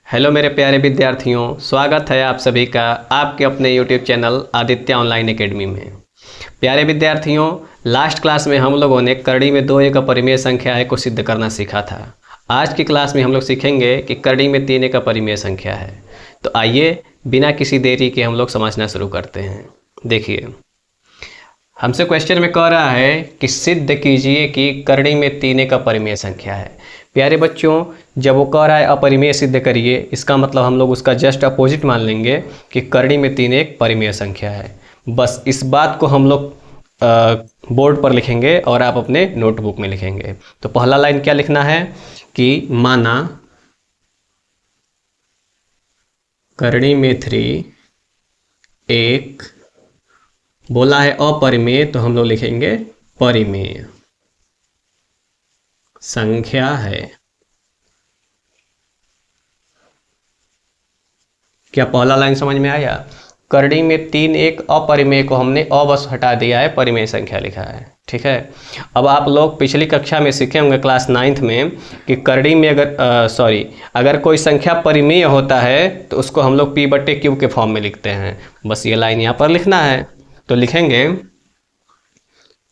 Hello मेरे प्यारे विद्यार्थियों, स्वागत है आप सभी का आपके अपने YouTube channel Aditya online academy में। प्यारे विद्यार्थियों, लास्ट क्लास में हम लोगों ने करड़ी में 2 एक अपरिमेय संख्या है को सिद्ध करना सीखा था। आज की क्लास में हम लोग सीखेंगे कि करड़ी में 3 एक अपरिमेय संख्या है। तो आइए बिना किसी देरी के हम लोग समझना शुरू करते हैं। देखिए, हमसे क्वेश्चन में कह रहा है कि सिद्ध कीजिए कि करड़ी में 3 एक अपरिमेय संख्या है। प्यारे बच्चों, जब वो कह रहा है अपरिमेय सिद्ध करिए, इसका मतलब हम लोग उसका जस्ट अपोजिट मान लेंगे कि करड़ी में 3 एक परिमेय संख्या है। बस इस बात को हम लोग बोर्ड पर लिखेंगे और आप अपने नोटबुक में लिखेंगे। तो पहला लाइन क्या लिखना है कि माना करड़ी में 3 एक बोला है अपरिमेय, तो हम लोग लिखेंगे परिमेय संख्या है। क्या पहला लाइन समझ में आया? करड़ी में 3 एक अपरिमेय को हमने बस हटा दिया है, परिमेय संख्या लिखा है। ठीक है। अब आप लोग पिछली कक्षा में सीखे होंगे क्लास 9th में कि करड़ी में अगर कोई संख्या परिमेय होता है तो उसको हम लोग p/q के फॉर्म में लिखते हैं। बस ये लाइन यहाँ पर लिखना है। तो लिखेंगे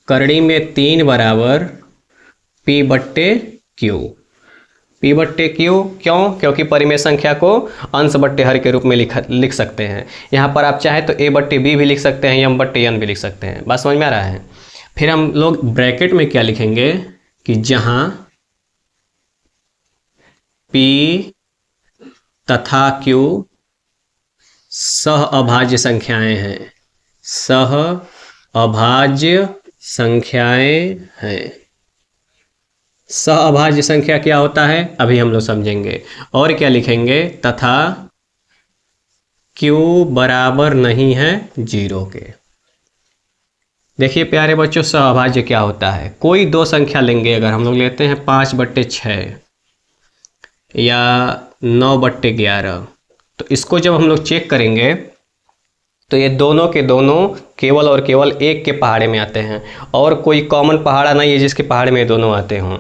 करड़ी में 3 बराबर p/q। p/q क्यों? क्योंकि परिमेय संख्या को अंश बट्टे हर के रूप में लिख सकते हैं। यहाँ पर आप चाहे तो a/b भी लिख सकते हैं, m/n भी लिख सकते हैं। बात समझ में आ रहा है? फिर हम लोग ब्रैकेट में क्या लिखेंगे कि जहाँ p तथा q सह अभाज्य संख्याएं हैं, सह अभाज्य संख्याएं हैं। सह अभाज्य संख्या क्या होता है अभी हम लोग समझेंगे। और क्या लिखेंगे? तथा q बराबर नहीं है 0 के। देखिए प्यारे बच्चों, सह अभाज्य क्या होता है? कोई दो संख्या लेंगे, अगर हम लोग लेते हैं 5/6 या 9/11, तो इसको जब हम लोग चेक करेंगे तो ये दोनों के दोनों केवल और केवल एक के पहाड़े में आते हैं, और कोई कॉमन पहाड़ा नहीं है जिसके पहाड़े में दोनों आते हों।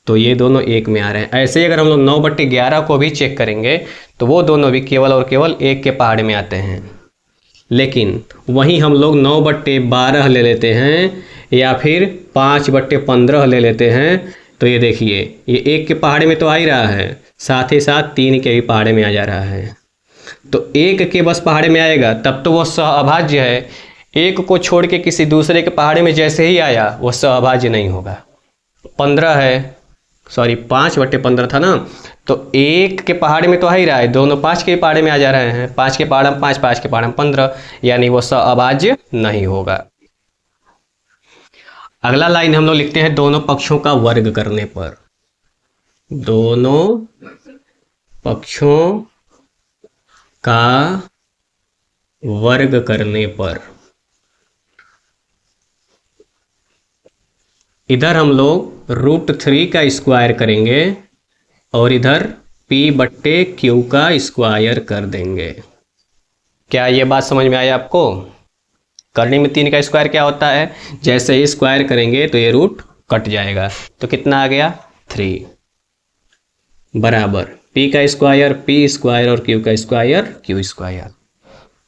तो ये दोनों एक में आ रहे हैं। ऐसे ही अगर हम लोग 9/11 को भी चेक करेंगे तो वो दोनों भी केवल और केवल एक के पहाड़े में आते हैं। लेकिन वहीं हम लोग 9/12 ले लेते हैं या फिर 5/15 ले लेते हैं, तो ये देखिए ये एक के पहाड़े में तो आ ही रहा है, साथ ही साथ 3 के भी पहाड़े में आ जा रहा है। तो एक के बस पहाड़े में आएगा तब तो वो सह अभाज्य है। एक को छोड़ के किसी दूसरे के पहाड़े में जैसे ही आया वो सह अभाज्य नहीं होगा। 15 है, 5/15 था ना, तो एक के पहाड़े में तो आ ही रहा है, दोनों 5 के पहाड़े में आ जा रहे हैं। 5 के पहाड़े में 5, 5 के पहाड़े में 15, यानी वो सह अभाज्य नहीं होगा। अगला लाइन हम लोग लिखते हैं दोनों पक्षों का वर्ग करने पर। दोनों पक्षों का वर्ग करने पर इधर हम लोग √3 का स्क्वायर करेंगे और इधर p/q का स्क्वायर कर देंगे। क्या ये बात समझ में आया आपको? करड़ी में 3 का स्क्वायर क्या होता है? जैसे ही स्क्वायर करेंगे तो ये रूट कट जाएगा, तो कितना आ गया? 3 बराबर p का स्क्वायर p² और q का स्क्वायर q²।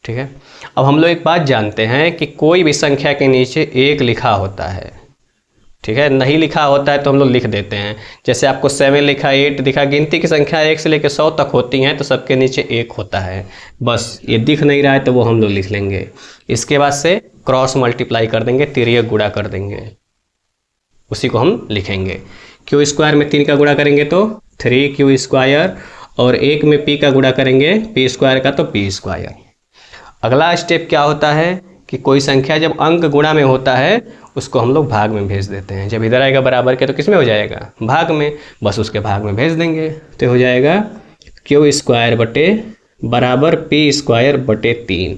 ठीक है। अब हम लोग एक बात जानते हैं कि कोई भी संख्या के नीचे 1 लिखा होता है। ठीक है, नहीं लिखा होता है तो हम लोग लिख देते हैं। जैसे आपको 7 लिखा, 8 दिखा, गिनती की संख्या 1 से लेकर 100 तक होती हैं, तो सबके नीचे 1 होता है। बस ये दिख नहीं रहा है तो वो हम लोग लिख लेंगे। इसके बाद से क्रॉस मल्टीप्लाई कर देंगे, तिर्यक गुणा कर देंगे, उसी को हम लिखेंगे। q² में 3 का गुणा करेंगे तो 3q², और 1 में p का गुणा करेंगे p² का तो p²। अगला स्टेप क्या होता है कि कोई संख्या जब अंक गुणा में होता है उसको हम लोग भाग में भेज देते हैं। जब इधर आएगा बराबर के तो किस में हो जाएगा? भाग में। बस उसके भाग में भेज देंगे तो हो जाएगा q² बराबर p²/3।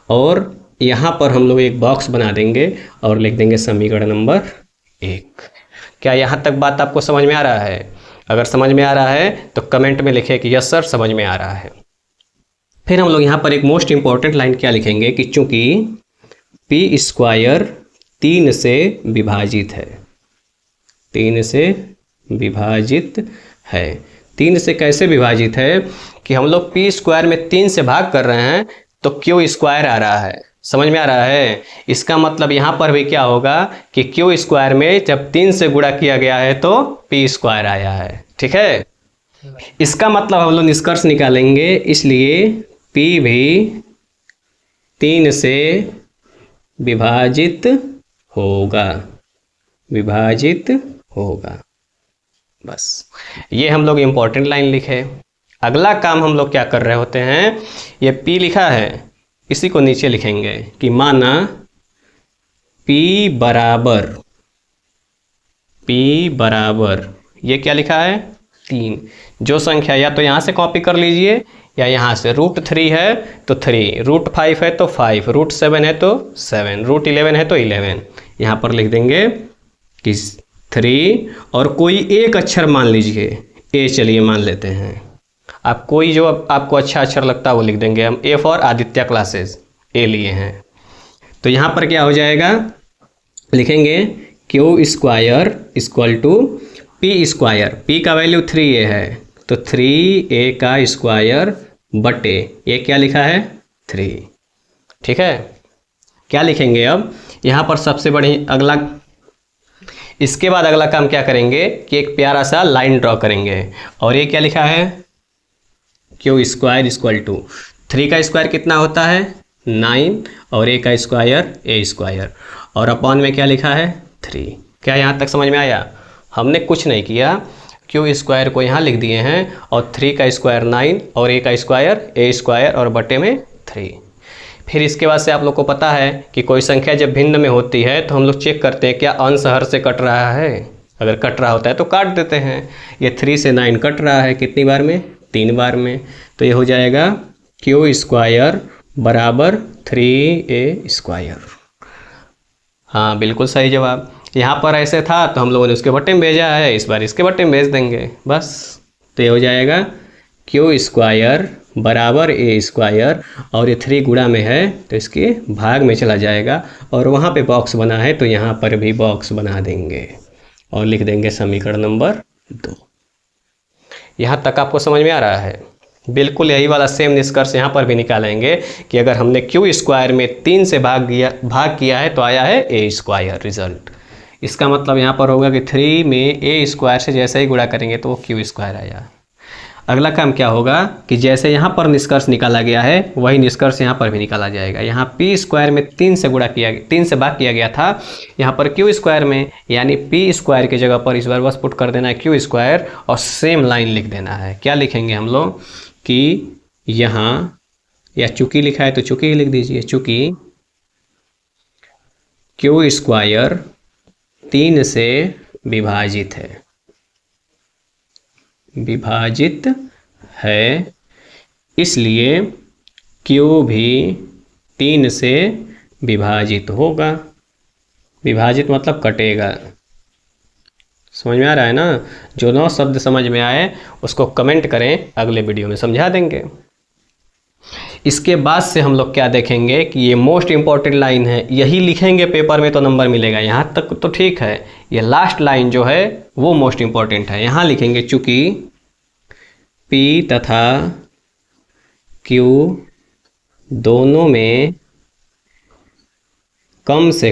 और यहाँ पर हम लोग एक बॉक्स बना देंगे और लिख देंगे समीकरण नंबर 1। क्या यहाँ तक बात आपको समझ में आ रहा है? अगर समझ में आ रहा है तो कमेंट में लिखें कि यस सर समझ में आ रहा है। फिर हम लोग यहाँ पर एक मोस्ट इंपॉर्टेंट लाइन क्या लिखेंगे कि चूंकि p² 3 से विभाजित है, 3 से विभाजित है, 3 से कैसे विभाजित है कि हम लोग पी स्क्वायर में 3 से भाग कर रहे हैं तो क्यू स्क्वायर आ रहा है। समझ में आ रहा है? इसका मतलब यहाँ पर भी क्या होगा कि क्यू स्क्वायर में जब 3 से गुणा किया गया है तो पी स्क्वायर आया है। ठीक है, इसका मतलब हम लोग निष्कर्ष निकालेंगे, इसलिए पी भी 3 से विभाजित होगा, विभाजित होगा। बस ये हम लोग इम्पोर्टेंट लाइन लिखे। अगला काम हम लोग क्या कर रहे होते हैं, ये P लिखा है, इसी को नीचे लिखेंगे कि माना P बराबर ये क्या लिखा है 3। जो संख्या या तो यहाँ से कॉपी कर लीजिए या यहाँ से, √3 है तो 3, √5 है तो 5, √7 है तो 7, √11 है तो 11। यहाँ पर लिख देंगे कि 3 और कोई एक अक्षर मान लीजिए, ए चलिए मान लेते हैं। आप कोई जो आपको अच्छा अक्षर लगता है वो लिख देंगे। हम ए फॉर आदित्य क्लासेस ए लिए हैं। तो यहाँ पर क्या हो जाएगा, लिखेंगे Q square equal to P square. P का वैल्यू 3a है तो 3a का स्क्वायर बटे ये क्या लिखा है 3। ठीक है, क्या लिखेंगे अब यहाँ पर सबसे बड़ी अगला, इसके बाद अगला काम क्या करेंगे कि एक प्यारा सा लाइन ड्रॉ करेंगे और ये क्या लिखा है क्यू स्क्वायर इक्वल टू 3 का स्क्वायर कितना होता है 9 और a का स्क्वायर a स्क्वायर और अपॉन में क्या लिखा है 3। क्या यहाँ तक समझ में आया? हमने कुछ नहीं किया, क्यू स्क्वायर को यहाँ लिख दिए हैं और 3 का स्क्वायर 9 और a का स्क्वायर a स्क्वायर और बटे में 3। फिर इसके बाद से आप लोग को पता है कि कोई संख्या जब भिन्न में होती है तो हम लोग चेक करते हैं क्या अंश हर से कट रहा है। अगर कट रहा होता है तो काट देते हैं। ये 3 से 9 कट रहा है कितनी बार में 3 बार में, तो ये हो जाएगा क्यू स्क्वायर बराबर 3a स्क्वायर। हाँ बिल्कुल सही जवाब। यहाँ पर ऐसे था तो हम लोगों ने उसके बट्टे में भेजा है, इस बार इसके बट्टे में भेज देंगे बस। तो ये हो जाएगा क्यू स्क्वायर बराबर a स्क्वायर और ये 3 गुणा में है तो इसके भाग में चला जाएगा और वहाँ पे बॉक्स बना है तो यहाँ पर भी बॉक्स बना देंगे और लिख देंगे समीकरण नंबर 2। यहाँ तक आपको समझ में आ रहा है? बिल्कुल यही वाला सेम निष्कर्ष यहाँ पर भी निकालेंगे कि अगर हमने क्यू स्क्वायर में 3 से भाग किया है तो आया है a स्क्वायर रिजल्ट। इसका मतलब यहाँ पर होगा कि 3 में a स्क्वायर से जैसे ही गुणा करेंगे तो वो क्यू स्क्वायर आया। अगला काम क्या होगा कि जैसे यहाँ पर निष्कर्ष निकाला गया है वही निष्कर्ष यहाँ पर भी निकाला जाएगा। यहाँ पी स्क्वायर में 3 से भाग किया गया था, यहाँ पर क्यू स्क्वायर में यानी पी स्क्वायर की जगह पर इस बार बस पुट कर देना है क्यू स्क्वायर और सेम लाइन लिख देना है। क्या लिखेंगे हम लोग कि यहाँ, या चूंकि लिखा है तो चूंकि लिख दीजिए, चूंकि क्यू स्क्वायर 3 से विभाजित है, इसलिए क्यू भी 3 से विभाजित होगा। विभाजित मतलब कटेगा। समझ में आ रहा है ना? जो 9 शब्द समझ में आए उसको कमेंट करें, अगले वीडियो में समझा देंगे। इसके बाद से हम लोग क्या देखेंगे कि ये मोस्ट इम्पॉर्टेंट लाइन है, यही लिखेंगे पेपर में तो नंबर मिलेगा। यहाँ तक तो ठीक है, ये लास्ट लाइन जो है वो मोस्ट इम्पॉर्टेंट है। यहाँ लिखेंगे चूंकि P तथा Q दोनों में कम से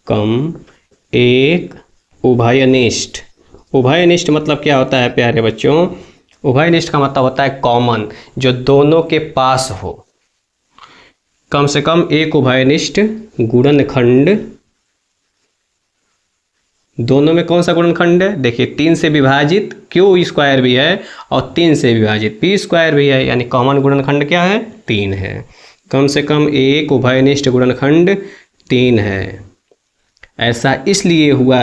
कम एक उभयनिष्ठ मतलब क्या होता है प्यारे बच्चों? उभयनिष्ठ का मतलब होता है कॉमन, जो दोनों के पास हो। कम से कम एक उभयनिष्ठ गुणनखंड, दोनों में कौन सा गुणनखंड है? देखिए 3 से विभाजित क्यू स्क्वायर भी है और 3 से विभाजित पी स्क्वायर भी है, यानी कॉमन गुणनखंड क्या है 3 है। कम से कम एक उभयनिष्ठ गुणनखंड 3 है। ऐसा इसलिए हुआ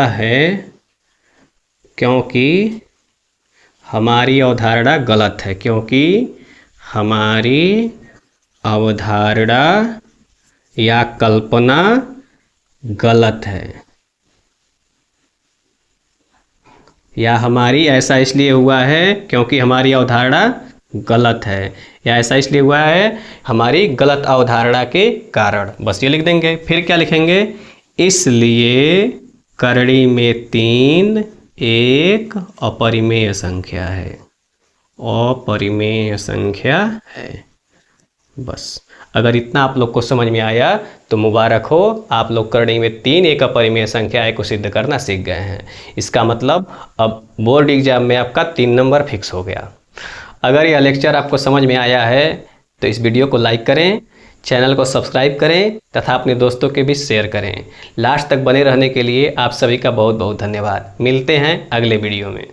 है क्योंकि हमारी अवधारणा गलत है, क्योंकि हमारी अवधारणा या कल्पना गलत है, या हमारी ऐसा इसलिए हुआ है क्योंकि हमारी अवधारणा गलत है, या ऐसा इसलिए हुआ है हमारी गलत अवधारणा के कारण। बस ये लिख देंगे। फिर क्या लिखेंगे, इसलिए करड़ी में 3 एक अपरिमेय संख्या है, अपरिमेय संख्या है। बस अगर इतना आप लोग को समझ में आया तो मुबारक हो, आप लोग करड़ी में 3 एक अपरिमेय संख्या है को सिद्ध करना सीख गए हैं। इसका मतलब अब बोर्ड एग्जाम में आपका 3 नंबर फिक्स हो गया। अगर यह लेक्चर आपको समझ में आया है तो इस वीडियो को लाइक करें, चैनल को सब्सक्राइब करें तथा अपने दोस्तों के बीच शेयर करें। लास्ट तक बने रहने के लिए आप सभी का बहुत बहुत धन्यवाद। मिलते हैं अगले वीडियो में।